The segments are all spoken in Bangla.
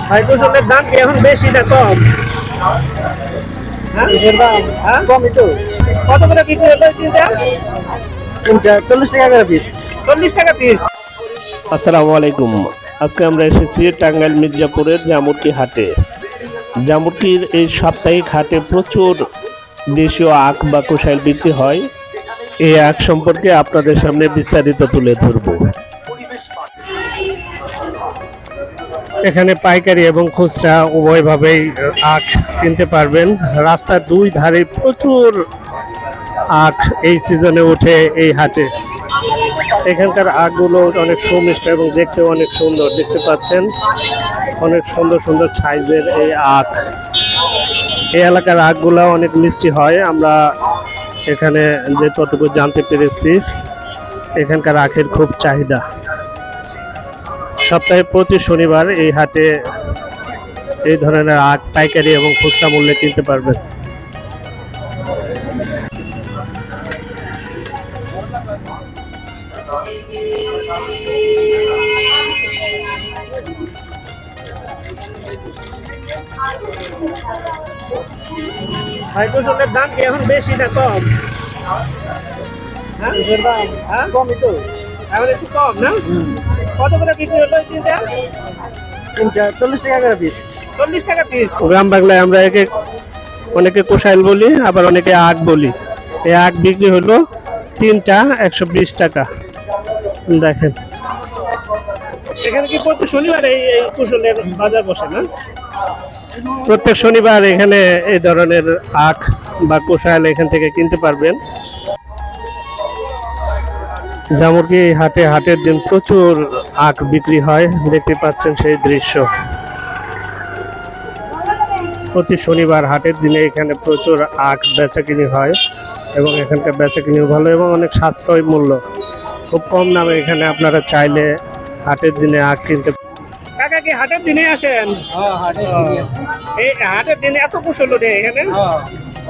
ভাই কুশলের দাম কি এখন বেশি না কম? কমই তো। কত করে বিক্রি হলো তিনটা? 40 টাকা করে পিস। 40 টাকা পিস। আসসালামু আলাইকুম। আজকে আমরা এসেছি টাঙ্গাইল মির্জাপুরের জামুরকি হাটে। জামুরকির এই সাপ্তাহিক হাটে প্রচুর দেশীয় আখ বা কুশাইল বিক্রি হয়। এই আখ সম্পর্কে আপনাদের সামনে বিস্তারিত তুলে ধরব। এখানে পাইকারি এবং খুচরা উভয়ভাবেই আখ কিনতে পারবেন। রাস্তার দুই ধারে প্রচুর আখ এই সিজনে ওঠে এই হাটে। এখানকার আখগুলো অনেক সুমিষ্ট এবং দেখতে অনেক সুন্দর, দেখতে পাচ্ছেন অনেক সুন্দর সুন্দর সাইজের এই আখ। এই এলাকার আখগুলো অনেক মিষ্টি হয়। আমরা এখানে যতটুকু জানতে পেরেছি এখানকার আখের খুব চাহিদা। সপ্তাহে প্রতি শনিবার এই হাটে এই ধরনের আখ পাইকারি এবং খুচরা মূল্যে কিনতে পারবেন। ভাই কুশলের দাম কি এখন বেশি না কম? কমই তো, এখন একটু কম না? কত করে বিক্রি হলো তিনটা? 40 টাকা করে পিস। 40 টাকা পিস। গ্রাম বাংলায় আমরা অনেকে কুশাইল বলি, আবার অনেকে আখ বলি। এই আখ বিক্রি হলো তিনটা 120 টাকা। দেখেন এখানে কি প্রতি শনিবার এই কুশলের বাজার বসে না? প্রত্যেক শনিবার এখানে এই ধরনের আখ বা কুশাইল এখান থেকে কিনতে পারবেন। জামুরকি হাটের দিন প্রচুর আখ বিক্রি হয়, দেখতে পাচ্ছেন সেই দৃশ্য। প্রতি শনিবার হাটের দিনে এখানে প্রচুর আখ বেচাকিনি হয় এবং এখানকার বেচাকিনি ভালো এবং অনেক সাশ্রয় মূল্য, খুব কম দামে এখানে আপনারা চাইলে হাটের দিনে আখ কিনতে। কাকা কি হাটের দিনে আসেন? এই হাটের দিনে এত কুশল ওঠে এখানে?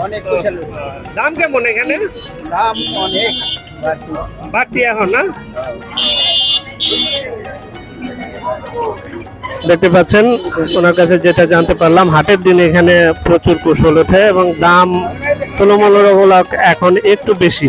অনেক কুশল। দাম কেমন এখানে? দাম অনেক বাড়তি এখন না? দেখতে পাচ্ছেন ওনার কাছে যেটা জানতে পারলাম, হাটের দিনে এখানে প্রচুর কুশল ওঠে এবং দাম তুলনামূলক এখন একটু বেশি।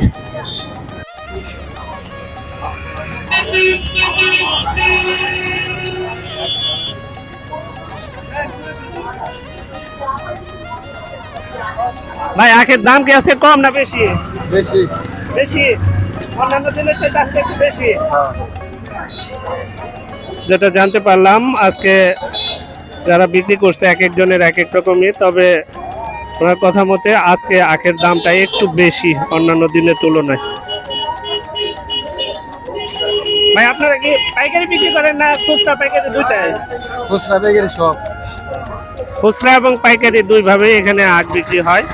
ভাই আখের দাম কি আজকে কম না বেশি? বেশি। বেশি? অন্যান্য দিনের চেয়ে আজকে একটু বেশি। যেটা জানতে পারলাম আজকে যারা বিক্রি করছে এক একজনের এক এক রকমই, তবে ওনার কথা মতে আজকে আখের দামটা একটু বেশি অন্যান্য দিনের তুলনায়। ভাই আপনারা কি পাইকারি বিক্রি করেন না খুচরা পাইকারি দুইটাই? খুচরা পাইকারি সব। খুচরা এবং পাইকারি দুইভাবেই এখানে আখ বিক্রি হয়।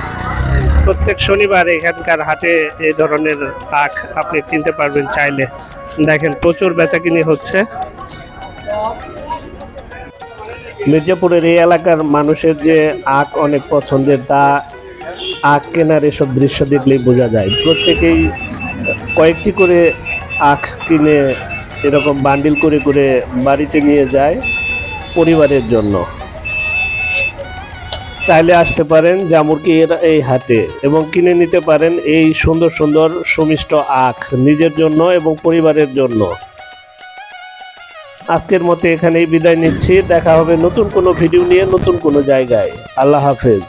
প্রত্যেক শনিবার এখানকার হাটে এই ধরনের আখ আপনি কিনতে পারবেন চাইলে। দেখেন প্রচুর বেচাকিনি হচ্ছে। মির্জাপুরের এই এলাকার মানুষের যে আখ অনেক পছন্দের, তা আখ কেনার এসব দৃশ্য দেখলেই বোঝা যায়। প্রত্যেকেই কয়েকটি করে আখ কিনে এরকম বান্ডিল করে করে বাড়িতে নিয়ে যায় পরিবারের জন্য। চাইলে আসতে পারেন জামুরকি এই হাটে এবং কিনে নিতে পারেন এই সুন্দর সুন্দর সুমিষ্ট আখ নিজের জন্য এবং পরিবারের জন্য। আজকের মতো এখানেই বিদায় নিচ্ছি। দেখা হবে নতুন কোনো ভিডিও নিয়ে নতুন কোনো জায়গায়। আল্লাহ হাফেজ।